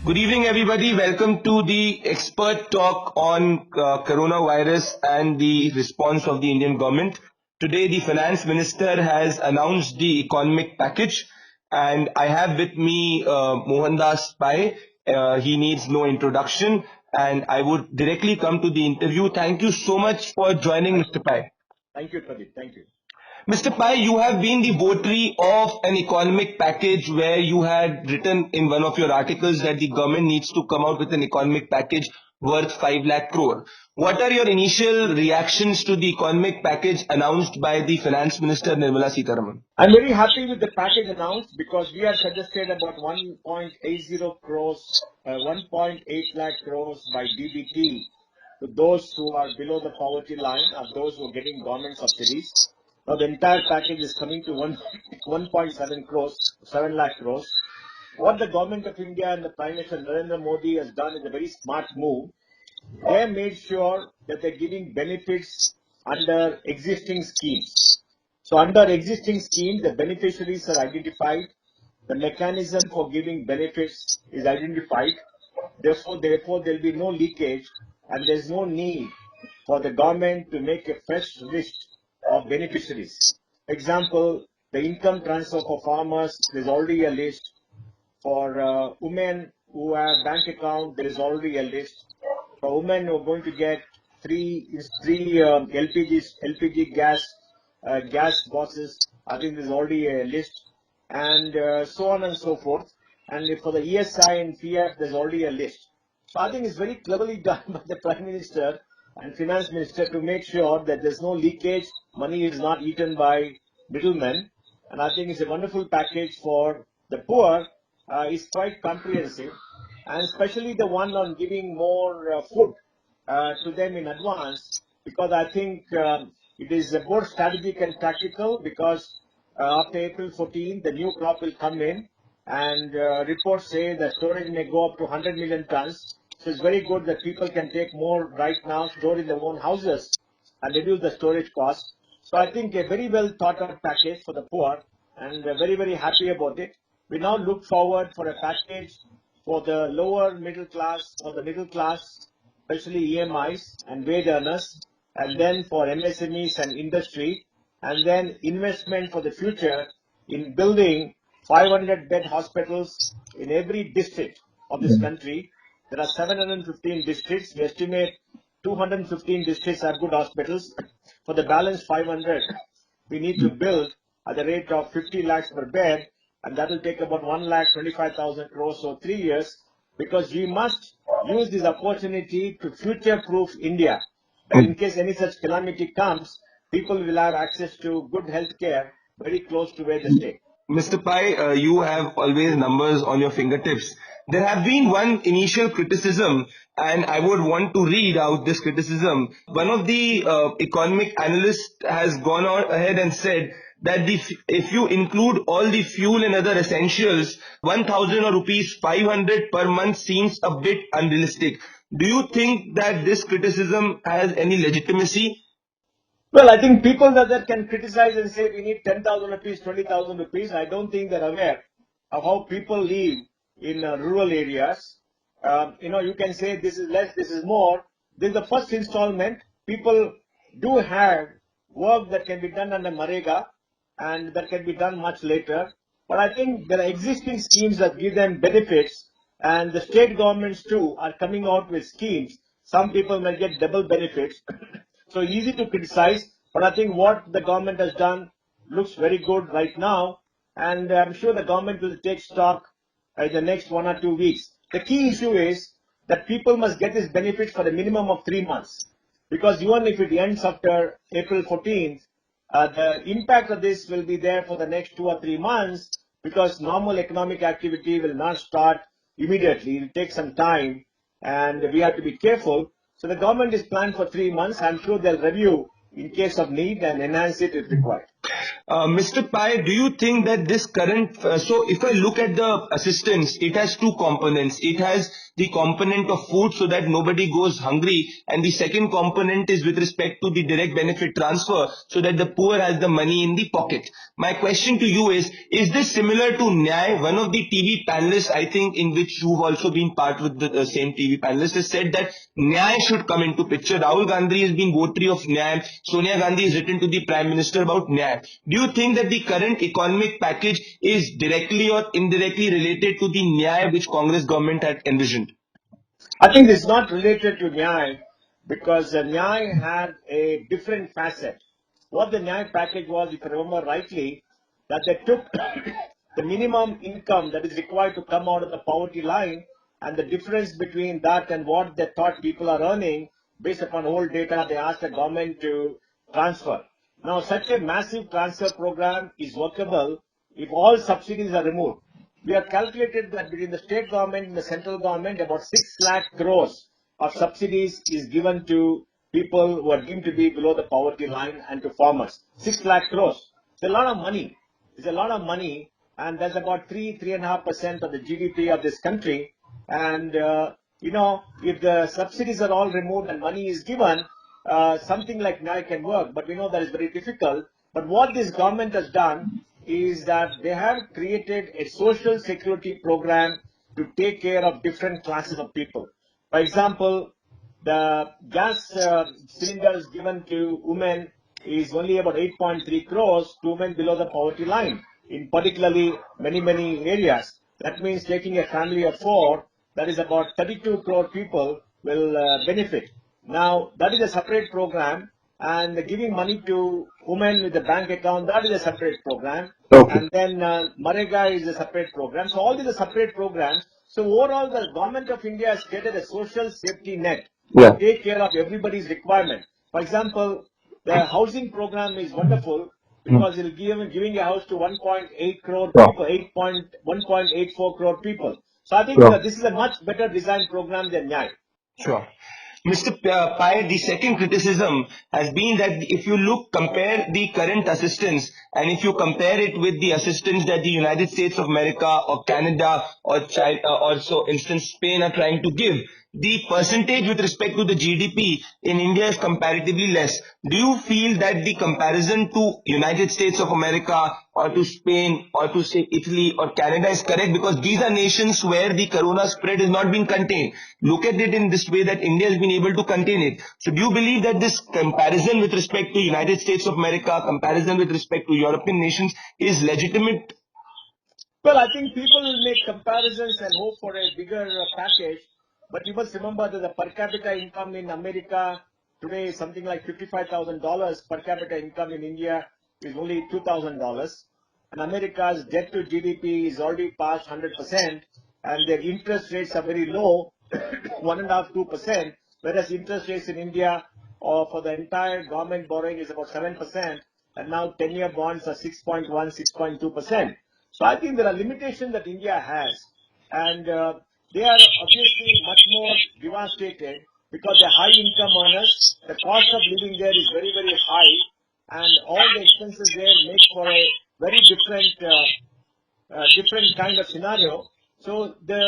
Good evening, everybody. Welcome to the expert talk on coronavirus and the response of the Indian government. Today, the Finance Minister has announced the economic package, and I have with me MohanDas Pai. He needs no introduction, and I would directly come to the interview. Thank you so much for joining, Mr. Pai. Thank you, Pradeep. Thank you. Mr. Pai, you have been the votary of an economic package where you had written in one of your articles that the government needs to come out with an economic package worth 5 lakh crore. What are your initial reactions to the economic package announced by the Finance Minister Nirmala Sitaraman? I'm very happy with the package announced because we had suggested about 1.80 crores, 1.8 lakh crores by DBT to those who are below the poverty line or those who are getting government subsidies. Now the entire package is coming to 1.7 crores, 7 lakh crores. What the government of India and the Prime Minister Narendra Modi has done is a very smart move. They have made sure that they're giving benefits under existing schemes. So under existing schemes, the beneficiaries are identified. The mechanism for giving benefits is identified. Therefore, there will be no leakage and there's no need for the government to make a fresh list of beneficiaries. Example, the income transfer for farmers, there's already a list. For women who have bank account, there is already a list. For women who are going to get three LPG gas boxes, I think there's already a list, and so on and so forth. And for the ESI and PF, there's already a list. So I think it's very cleverly done by the Prime Minister and Finance Minister to make sure that there's no leakage, money is not eaten by middlemen. And I think it's a wonderful package for the poor. Is quite comprehensive, and especially the one on giving more food to them in advance, because I think it is both strategic and practical, because after April 14, the new crop will come in, and reports say that storage may go up to 100 million tons. So it's very good that people can take more right now, store in their own houses, and reduce the storage cost. So I think a very well thought out package for the poor, and very, very happy about it. We now look forward for a package for the lower middle class, for the middle class, especially EMIs and wage earners, and then for MSMEs and industry, and then investment for the future in building 500-bed hospitals in every district of this country. There are 715 districts. We estimate 215 districts have good hospitals. For the balance 500, we need to build at the rate of 50 lakhs per bed, and that will take about 1,25,000 crores for 3 years, because we must use this opportunity to future-proof India. That in case any such calamity comes, people will have access to good health care very close to where they stay. Mr. Pai, you have always numbers on your fingertips. There have been one initial criticism, and I would want to read out this criticism. One of the economic analysts has gone on ahead and said that if you include all the fuel and other essentials, 1,000 rupees 500 per month seems a bit unrealistic. Do you think that this criticism has any legitimacy? Well, I think people that can criticize and say we need 10,000 rupees, 20,000 rupees, I don't think they're aware of how people live in rural areas. You can say this is less, this is more. This is the first installment. People do have work that can be done under Marega, and that can be done much later. But I think there are existing schemes that give them benefits, and the state governments too are coming out with schemes. Some people may get double benefits. So easy to criticize, but I think what the government has done looks very good right now, and I'm sure the government will take stock in the next 1 or 2 weeks. The key issue is that people must get this benefit for a minimum of 3 months, because even if it ends after April 14th, the impact of this will be there for the next 2 or 3 months, because normal economic activity will not start immediately. It will take some time, and we have to be careful. So the government is planned for 3 months. I'm sure they'll review in case of need and enhance it if required. Mr. Pai, do you think that this current, so if I look at the assistance, it has two components. It has the component of food so that nobody goes hungry, and the second component is with respect to the direct benefit transfer so that the poor has the money in the pocket. My question to you is this similar to Nyay? One of the TV panelists, I think, in which you've also been part with the same TV panelist, has said that Nyay should come into picture. Rahul Gandhi has been votary of Nyay. Sonia Gandhi has written to the Prime Minister about Nyay. Do you think that the current economic package is directly or indirectly related to the Nyay which Congress government had envisioned? I think it's not related to Nyay because Nyay had a different facet. What the Nyay package was, if I remember rightly, that they took the minimum income that is required to come out of the poverty line and the difference between that and what they thought people are earning based upon old data, they asked the government to transfer. Now, such a massive transfer program is workable if all subsidies are removed. We have calculated that between the state government and the central government, about 6 lakh crores of subsidies is given to people who are deemed to be below the poverty line and to farmers. 6 lakh crores. It's a lot of money. It's a lot of money, and that's about 3.5% of the GDP of this country. And, if the subsidies are all removed and money is given, something like NAI can work, but we know that is very difficult. But what this government has done is that they have created a social security program to take care of different classes of people. For example, the gas cylinders given to women is only about 8.3 crores to women below the poverty line in particularly many areas. That means taking a family of four, that is about 32 crore people will benefit. Now, that is a separate program, and giving money to women with a bank account, that is a separate program. Okay. And then Marega is a separate program. So all these are separate programs. So overall, the government of India has created a social safety net to Yeah. take care of everybody's requirement. For example, the housing program is wonderful because it will giving a house to 1.8 crore Sure. people, 1.84 crore people. So I think Sure. this is a much better design program than Nyai. Sure. Mr. Pai, the second criticism has been that if you compare the current assistance and if you compare it with the assistance that the United States of America or Canada or China or so instance Spain are trying to give, the percentage with respect to the GDP in India is comparatively less. Do you feel that the comparison to United States of America or to Spain or to say Italy or Canada is correct because these are nations where the corona spread is not being contained? Look at it in this way that India has been able to contain it. So do you believe that this comparison with respect to United States of America, comparison with respect to European nations is legitimate? Well, I think people will make comparisons and hope for a bigger package, but you must remember that the per capita income in America today is something like $55,000. Per capita income in India is only $2,000. And America's debt to GDP is already past 100%, and their interest rates are very low, 1.5%, 2%, whereas interest rates in India for the entire government borrowing is about 7%, and now 10-year bonds are 6.1, 6.2%. So I think there are limitations that India has, and they are obviously much more devastated because they're high income earners. The cost of living there is very high, and all the expenses there make for a very different kind of scenario. So the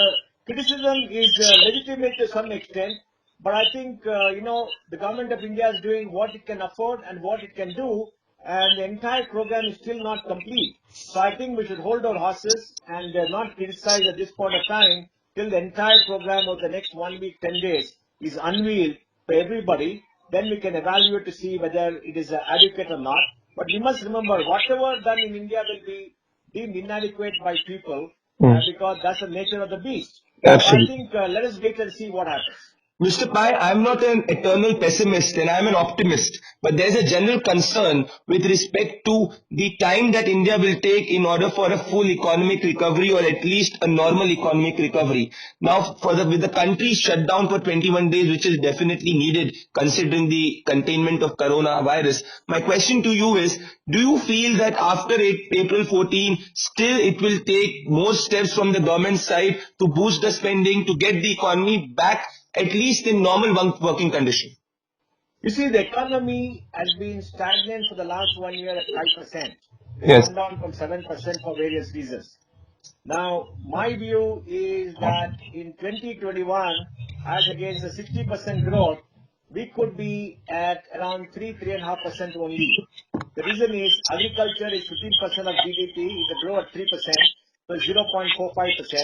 criticism is legitimate to some extent, but I think the government of India is doing what it can afford and what it can do, and the entire program is still not complete. So I think we should hold our horses and not criticize at this point of time till the entire program of the next 1 week, 10 days is unveiled for everybody. Then we can evaluate to see whether it is adequate or not. But we must remember, whatever done in India will be deemed inadequate by people because that's the nature of the beast. So I Absolutely. think let us wait and see what happens. Mr. Pai, I'm not an eternal pessimist and I'm an optimist, but there's a general concern with respect to the time that India will take in order for a full economic recovery or at least a normal economic recovery. Now, with the country shut down for 21 days, which is definitely needed considering the containment of coronavirus, my question to you is, do you feel that after April 14, still it will take more steps from the government side to boost the spending, to get the economy back at least in normal working condition? You see, the economy has been stagnant for the last 1 year at 5%. It's come down from 7% for various reasons. Now, my view is that in 2021, as against the 60% growth, we could be at around 3.5% only. The reason is agriculture is 15% of GDP, it will grow at 3%, so 0.45%,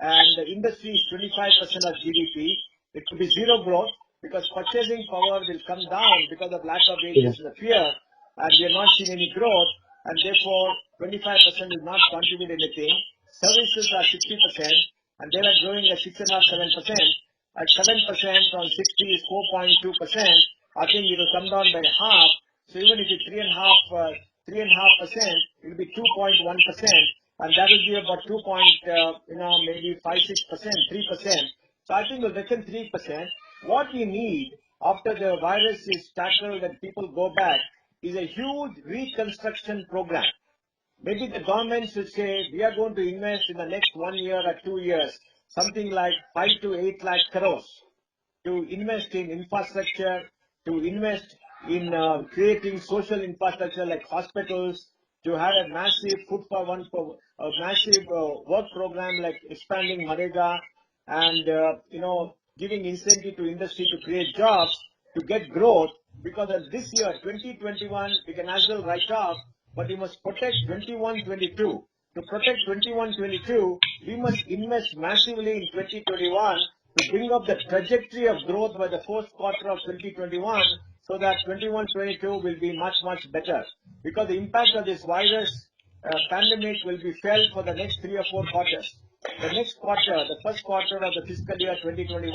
and the industry is 25% of GDP. It could be zero growth because purchasing power will come down because of lack of wages and the fear, and we are not seeing any growth, and therefore 25% will not contribute anything. Services are 60%, and they are growing at 6.5%, 7%. At 7% on 60 is 4.2%. I think it will come down by half. So even if it's 3.5%, it will be 2.1%, and that will be about maybe 5, 6%, 3%. So I think we'll reckon 3%. What we need after the virus is tackled and people go back is a huge reconstruction program. Maybe the government should say we are going to invest in the next 1 year or 2 years something like 5 to 8 lakh crores to invest in infrastructure, to invest in creating social infrastructure like hospitals, to have a massive massive work program like expanding Marega and giving incentive to industry to create jobs to get growth. Because of this year 2021 we can as well write off, but we must protect 21-22. To protect 21-22, we must invest massively in 2021 to bring up the trajectory of growth by the fourth quarter of 2021, so that 21-22 will be much, much better. Because the impact of this virus pandemic will be felt for the next 3 or 4 quarters. The next quarter, the first quarter of the fiscal year 2021,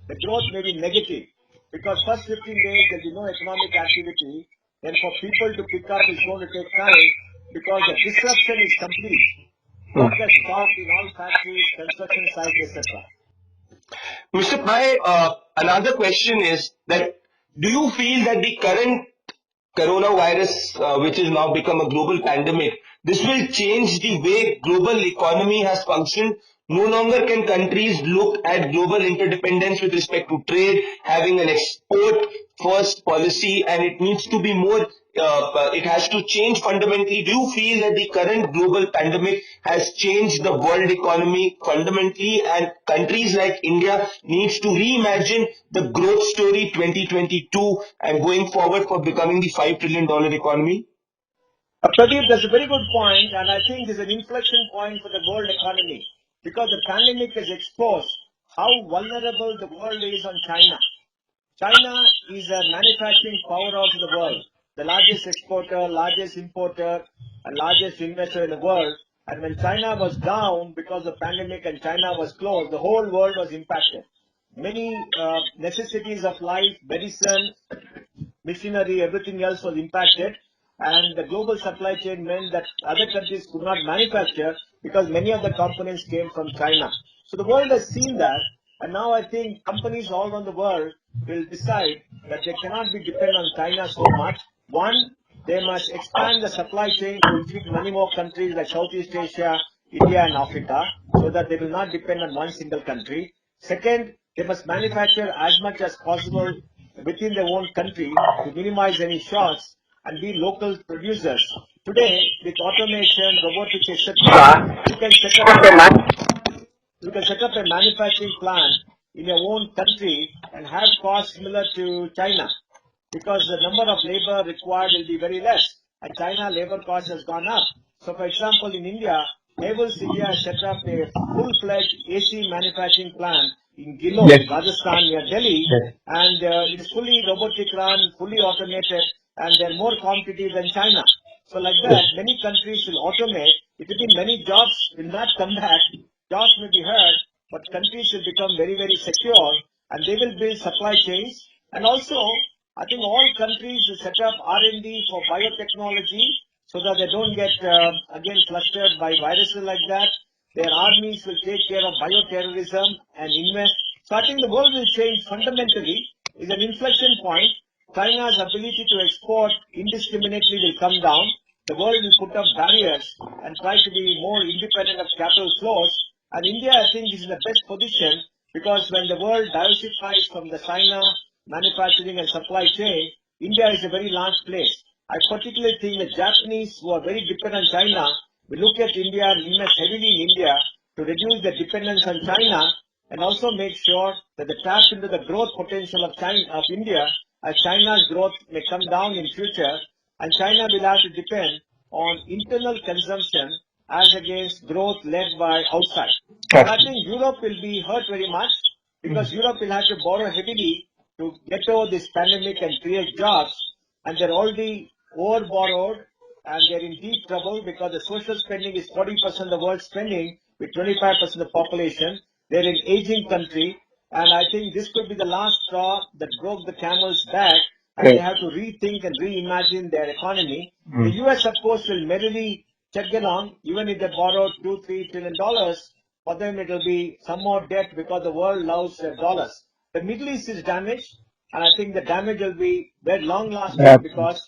the growth may be negative. Because first 15 days there will be no economic activity. Then for people to pick up is going to take time because the disruption is complete. Work has stopped in all factories, construction sites, etc. Mr. Pai, another question is that do you feel that the current coronavirus, which has now become a global pandemic, this will change the way global economy has functioned? No longer can countries look at global interdependence with respect to trade, having an export first policy, and it needs to be more, it has to change fundamentally. Do you feel that the current global pandemic has changed the world economy fundamentally, and countries like India needs to reimagine the growth story 2022 and going forward for becoming the $5 trillion economy? Pradeep, that's a very good point, and I think there's an inflection point for the world economy because the pandemic has exposed how vulnerable the world is on China. China is a manufacturing powerhouse of the world, the largest exporter, largest importer, and largest investor in the world. And when China was down because of the pandemic and China was closed, the whole world was impacted. Many necessities of life, medicine, machinery, everything else was impacted, and the global supply chain meant that other countries could not manufacture because many of the components came from China. So the world has seen that, and now I think companies all around the world will decide that they cannot be dependent on China so much. One, they must expand the supply chain to feed many more countries like Southeast Asia, India and Africa, so that they will not depend on one single country. Second, they must manufacture as much as possible within their own country to minimize any shocks and be local producers. Today, with automation, robotics, etc., you can set up a manufacturing plant in your own country and have costs similar to China, because the number of labor required will be very less, and China labor cost has gone up. So, for example, in India, Havels India has set up a full-fledged AC manufacturing plant in Gilo, Rajasthan, near Delhi, and it is fully robotic run, fully automated, and they're more competitive than China. So like that, many countries will automate. It will be many jobs will not come back. Jobs may be hurt, but countries will become very, very secure, and they will build supply chains. And also, I think all countries will set up R&D for biotechnology so that they don't get again flustered by viruses like that. Their armies will take care of bioterrorism and invest. So I think the world will change fundamentally. It's an inflection point. China's ability to export indiscriminately will come down. The world will put up barriers and try to be more independent of capital flows. And India, I think, is in the best position because when the world diversifies from the China manufacturing and supply chain, India is a very large place. I particularly think the Japanese, who are very dependent on China, will look at India and invest heavily in India to reduce their dependence on China and also make sure that they tap into the growth potential of China, of India, as China's growth may come down in future, and China will have to depend on internal consumption as against growth led by outside. And I think Europe will be hurt very much because Europe will have to borrow heavily to get over this pandemic and create jobs, and they're already over borrowed and they're in deep trouble because the social spending is 40% of the world's spending with 25% of the population. They're an aging country, and I think this could be the last straw that broke the camel's back, and they have to rethink and reimagine their economy. The US, of course, will merrily chug along, even if they borrow $2-3 trillion. For them, it will be some more debt because the world loves dollars. The Middle East is damaged, and I think the damage will be very long lasting because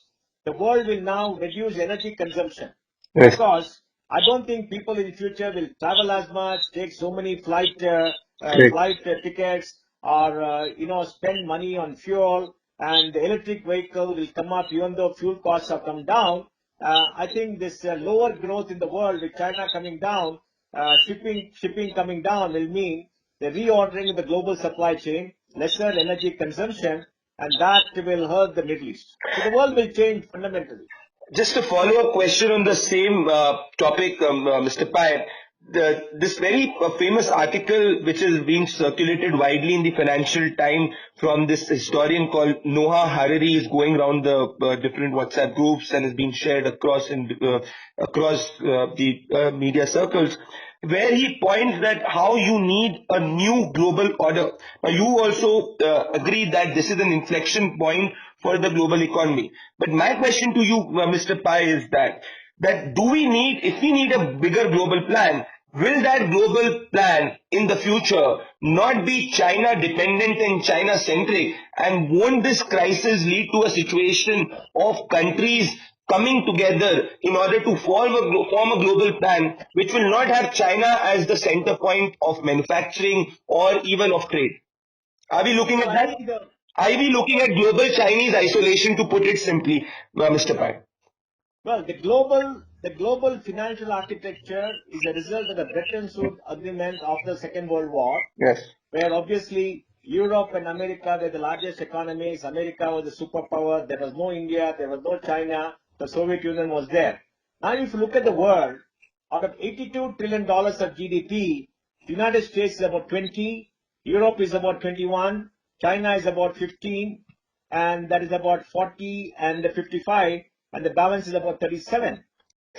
the world will now reduce energy consumption. Yes. Because I don't think people in the future will travel as much, take so many flight tickets, or spend money on fuel, and the electric vehicle will come up even though fuel costs have come down. I think this lower growth in the world with China coming down, shipping coming down will mean the reordering of the global supply chain, lesser energy consumption, and that will hurt the Middle East. So the world will change fundamentally. Just a follow-up question on the same topic, Mr. Pai. This very famous article which is being circulated widely in the Financial Times from this historian called Noah Harari is going around the different WhatsApp groups and is being shared across the media circles, where he points that how you need a new global order. Now, you also agree that this is an inflection point for the global economy. But my question to you, Mr. Pai, is that do we need, if we need a bigger global plan, will that global plan in the future not be China dependent and China centric? And won't this crisis lead to a situation of countries coming together in order to form a global plan which will not have China as the center point of manufacturing or even of trade? Are we looking at that? Are we looking at global Chinese isolation, to put it simply, Mr. Pai? Well, the global financial architecture is a result of the Bretton Woods Agreement after the Second World War. Yes. Where obviously Europe and America were the largest economies. America was a superpower. There was no India. There was no China. The Soviet Union was there. Now, if you look at the world, out of $82 trillion of GDP, the United States is about 20, Europe is about 21, China is about 15, and that is about 40 and 55, and the balance is about 37.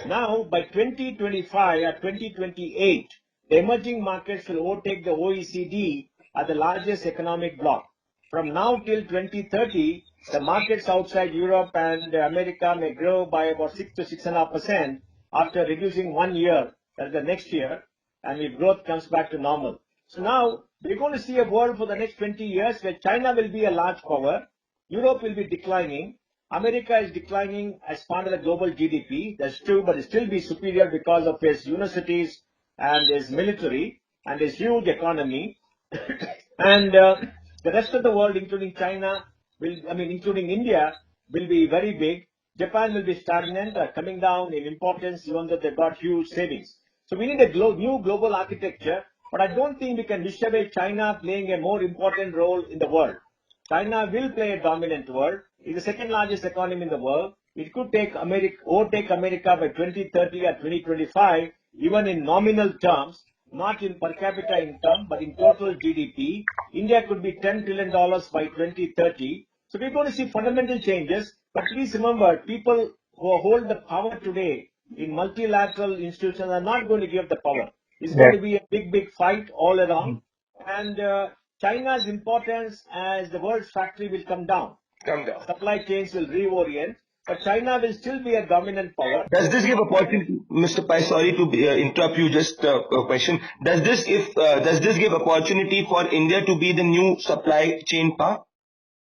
Now, by 2025 or 2028, the emerging markets will overtake the OECD as the largest economic bloc. From now till 2030, the markets outside Europe and America may grow by about 6 to 6.5% after reducing 1 year, that's the next year, and if growth comes back to normal. So now, we're going to see a world for the next 20 years where China will be a large power, Europe will be declining, America is declining as part of the global GDP. That's true, but it still be superior because of its universities and its military and its huge economy. And the rest of the world, including China, including India, will be very big. Japan will be stagnant, coming down in importance, even though they've got huge savings. So we need a new global architecture, but I don't think we can wish away China playing a more important role in the world. China will play a dominant role. It's the second largest economy in the world. It could overtake America by 2030 or 2025, even in nominal terms, not in per capita income, but in total GDP. India could be $10 trillion by 2030. So we're going to see fundamental changes. But please remember, people who hold the power today in multilateral institutions are not going to give the power. It's going to be a big fight all around. And China's importance as the world's factory will come down. Supply chains will reorient, but China will still be a dominant power. Does this give opportunity, Mr. Pai? Sorry to interrupt you. Just a question. Does this give opportunity for India to be the new supply chain power?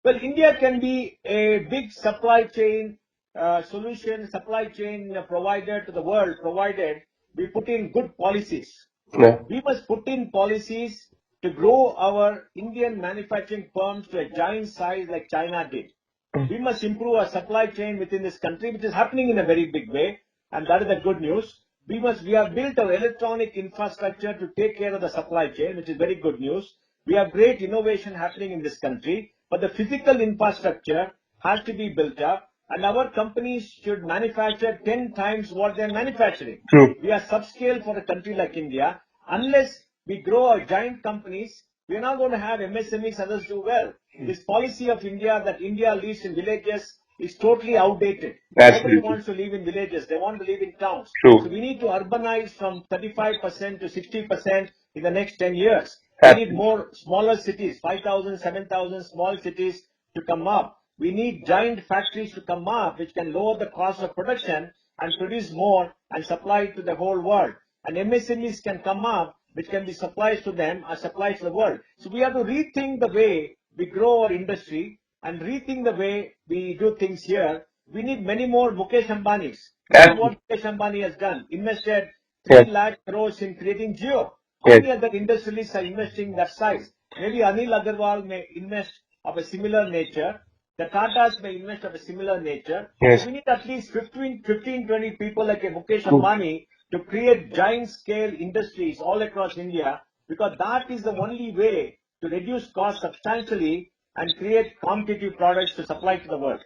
Well, India can be a big supply chain supply chain provider to the world, provided we put in good policies. Yeah. We must put in policies to grow our Indian manufacturing firms to a giant size like China did. We must improve our supply chain within this country, which is happening in a very big way, and that is the good news. We have built our electronic infrastructure to take care of the supply chain, which is very good news. We have great innovation happening in this country, but the physical infrastructure has to be built up, and our companies should manufacture 10 times what they're manufacturing. True. We are subscale for a country like India. Unless we grow our giant companies, we're not going to have MSMEs others do well. This policy of India that India lives in villages is totally outdated. Nobody wants to live in villages. They want to live in towns. True. So we need to urbanize from 35% to 60% in the next 10 years. We need more smaller cities, 5,000, 7,000 small cities to come up. We need giant factories to come up which can lower the cost of production and produce more and supply it to the whole world. And MSMEs can come up which can be supplies to them or supplies to the world. So we have to rethink the way we grow our industry and rethink the way we do things here. We need many more Mukesh Ambanis. That's what Mukesh Ambani has done. Invested 3 lakh crores in creating Jio. How many other industrialists are investing that size? Maybe Anil Agarwal may invest of a similar nature. The Tatas may invest of a similar nature. So we need at least 15, 20 people like a Mukesh Ambani to create giant scale industries all across India, because that is the only way to reduce costs substantially and create competitive products to supply to the world.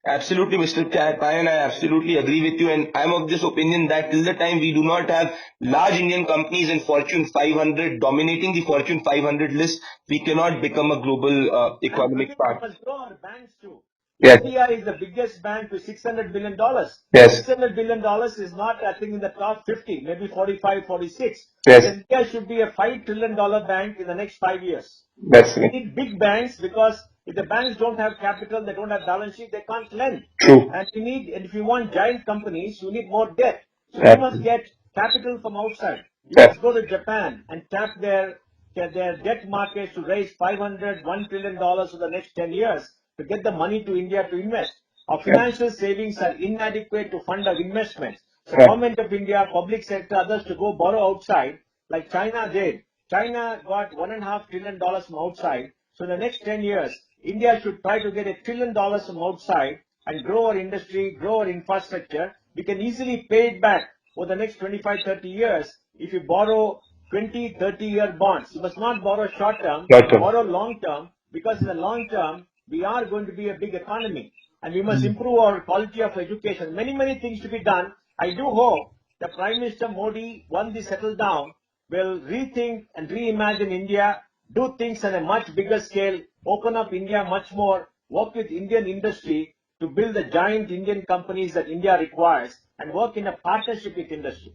Absolutely, Mr. Pai, and I absolutely agree with you. And I'm of this opinion that till the time we do not have large Indian companies in Fortune 500 dominating the Fortune 500 list, we cannot become a global economic part. We must grow our banks too. RBI is the biggest bank with $600 billion. $600 billion is not, I think, in the top 50, maybe 45, 46. India should be a $5 trillion bank in the next 5 years. We need big banks, because if the banks don't have capital, they don't have balance sheet, they can't lend. And if you want giant companies, you need more debt. So you must get capital from outside. You must go to Japan and tap their debt markets to raise $1 trillion for the next 10 years to get the money to India to invest. Our financial savings are inadequate to fund our investments. So government of India, public sector, others to go borrow outside like China did. China got $1.5 trillion from outside. So in the next 10 years, India should try to get $1 trillion from outside and grow our industry, grow our infrastructure. We can easily pay it back for the next 25, 30 years if you borrow 20, 30-year bonds. You must not borrow short term, borrow long term, because in the long term, we are going to be a big economy. And we must improve our quality of education. Many, many things to be done. I do hope that Prime Minister Modi, once he settles down, will rethink and reimagine India, do things on a much bigger scale, open up India much more, work with Indian industry to build the giant Indian companies that India requires, and work in a partnership with industry.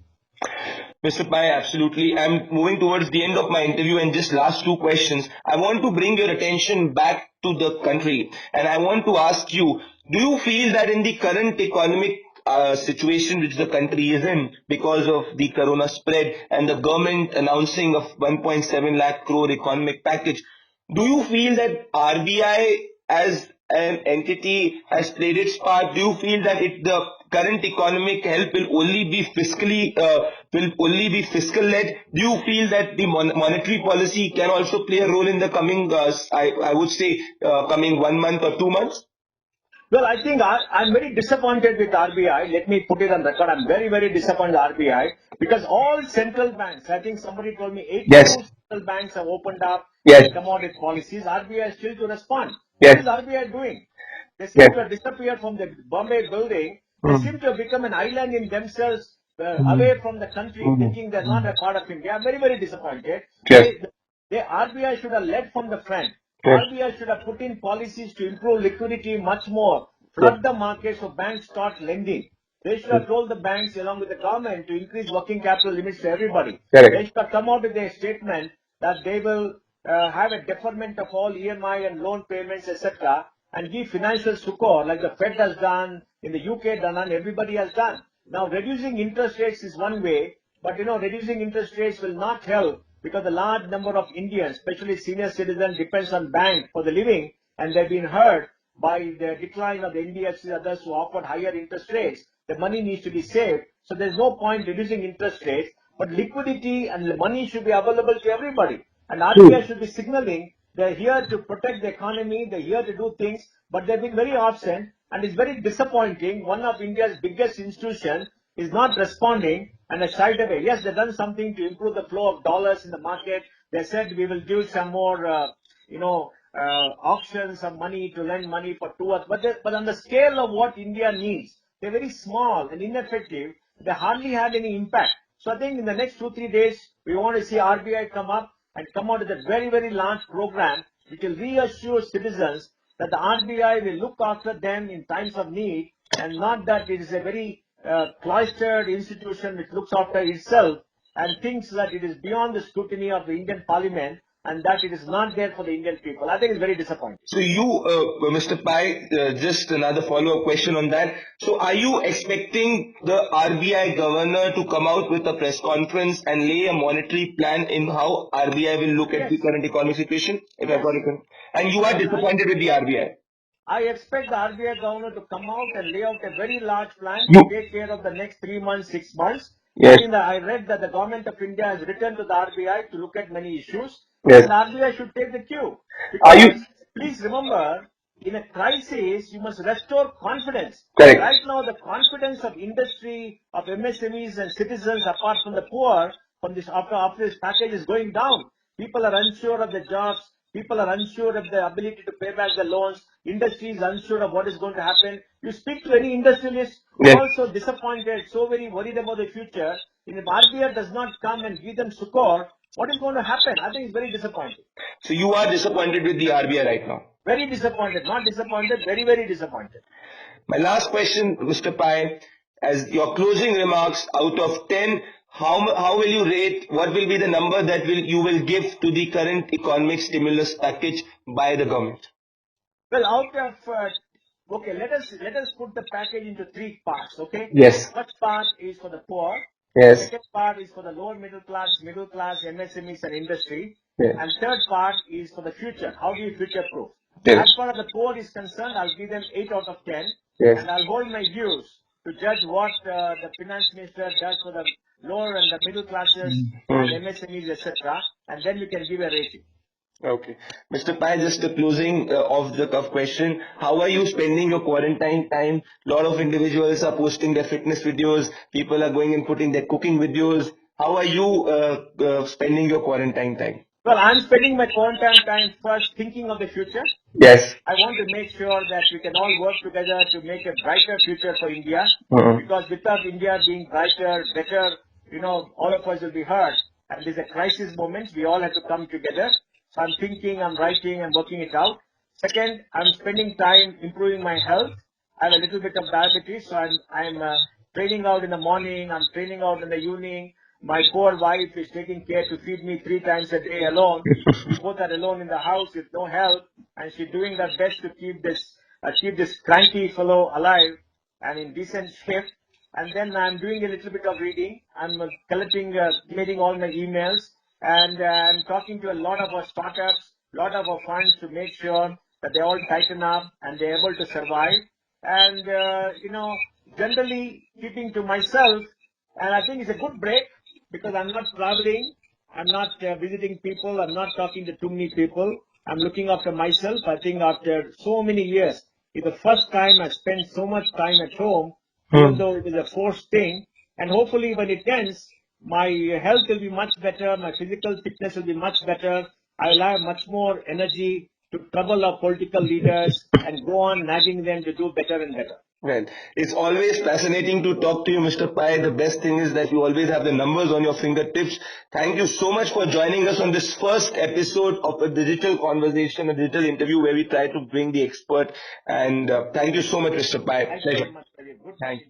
Mr. Pai, absolutely. I'm moving towards the end of my interview, and just last 2 questions. I want to bring your attention back to the country, and I want to ask you, do you feel that in the current economic situation which the country is in because of the corona spread and the government announcing a 1.7 lakh crore economic package, do you feel that RBI as an entity has played its part? Do you feel that the current economic help will only be fiscal led? Do you feel that the monetary policy can also play a role in the coming, I would say, coming 1 month or 2 months? Well, I think I'm very disappointed with RBI. Let me put it on record. I'm very, very disappointed with RBI, because all central banks, I think somebody told me 82 central banks have opened up and come out with policies. RBI is still to respond. What is RBI doing? They seem to have disappeared from the Bombay building. They seem to have become an island in themselves, away from the country, thinking they're not a part of India. I'm very, very disappointed. RBI should have led from the front. RBI should have put in policies to improve liquidity much more, flood the market so banks start lending. They should have told the banks along with the government to increase working capital limits to everybody. They should have come out with a statement that they will have a deferment of all EMI and loan payments, etc., and give financial succor like the Fed has done, in the UK done, and everybody has done. Now, reducing interest rates is one way, but reducing interest rates will not help, because a large number of Indians, especially senior citizens, depends on bank for the living, and they've been hurt by the decline of the NBFCs and others who offered higher interest rates. The money needs to be saved, so there's no point reducing interest rates, but liquidity and the money should be available to everybody. And RBI should be signaling they're here to protect the economy, they're here to do things. but they've been very absent, and it's very disappointing. One of India's biggest institutions is not responding and has shied away. Yes, they've done something to improve the flow of dollars in the market. They said we will give some more, auctions of money to lend money for but on the scale of what India needs, they're very small and ineffective. They hardly had any impact. So I think in the next 2-3 days, we want to see RBI come up and come out with a very, very large program which will reassure citizens that the RBI will look after them in times of need, and not that it is a very cloistered institution which looks after itself and thinks that it is beyond the scrutiny of the Indian Parliament and that it is not there for the Indian people. I think it's very disappointing. So Mr. Pai, just another follow-up question on that. So are you expecting the RBI governor to come out with a press conference and lay a monetary plan in how RBI will look at the current economic situation? If I've got it correct. And you are disappointed with the RBI? I expect the RBI governor to come out and lay out a very large plan to take care of the next 3 months, 6 months. Yes. I read that the government of India has written to the RBI to look at many issues. Yes. And the RBI should take the cue. Because please remember, in a crisis, you must restore confidence. Correct. Right now, the confidence of industry, of MSMEs and citizens, apart from the poor, from this after this package is going down. People are unsure of their jobs. People are unsure of their ability to pay back the loans. Industry is unsure of what is going to happen. You speak to any industrialist who are also disappointed, so very worried about the future. If RBI does not come and give them succor, what is going to happen? I think it's very disappointing. So you are disappointed with the RBI right now? Very disappointed. Not disappointed, very, very disappointed. My last question, Mr. Pai, as your closing remarks, out of 10, how will you rate, what will be the number that you will give to the current economic stimulus package by the government? Well, out of, okay, let us put the package into 3 parts, okay? Yes. First part is for the poor. Yes. Second part is for the lower middle class, MSMEs and industry. Yes. And third part is for the future. How do you future-proof? Yes. As far as the poor is concerned, I'll give them 8 out of 10. Yes. And I'll hold my views to judge what the finance minister does for the lower and the middle classes and MSMEs, etc. And then we can give a rating. Okay. Mr. Pai, just a closing of the cuff question. How are you spending your quarantine time? A lot of individuals are posting their fitness videos. People are going and putting their cooking videos. How are you spending your quarantine time? Well, I'm spending my quarantine time first thinking of the future. Yes. I want to make sure that we can all work together to make a brighter future for India. Because without India being brighter, better, all of us will be hurt. And there's a crisis moment. We all have to come together. So I'm thinking, I'm writing, I'm working it out. Second, I'm spending time improving my health. I have a little bit of diabetes, so I'm training out in the morning, I'm training out in the evening. My poor wife is taking care to feed me 3 times a day alone. We both are alone in the house with no help, and she's doing her best to keep this cranky fellow alive and in decent shape. And then I'm doing a little bit of reading. I'm making all my emails. And I'm talking to a lot of our startups, a lot of our funds to make sure that they all tighten up and they're able to survive. And, generally keeping to myself. And I think it's a good break because I'm not traveling. I'm not visiting people. I'm not talking to too many people. I'm looking after myself. I think after so many years, it's the first time I spent so much time at home, even though it is a forced thing. And hopefully when it ends, my health will be much better, my physical fitness will be much better, I will have much more energy to trouble our political leaders and go on nagging them to do better and better. Well, it's always fascinating to talk to you, Mr. Pai. The best thing is that you always have the numbers on your fingertips. Thank you so much for joining us on this first episode of a digital conversation, a digital interview where we try to bring the expert. And thank you so much, Mr. Pai. Thank you very much. Good. Thank you.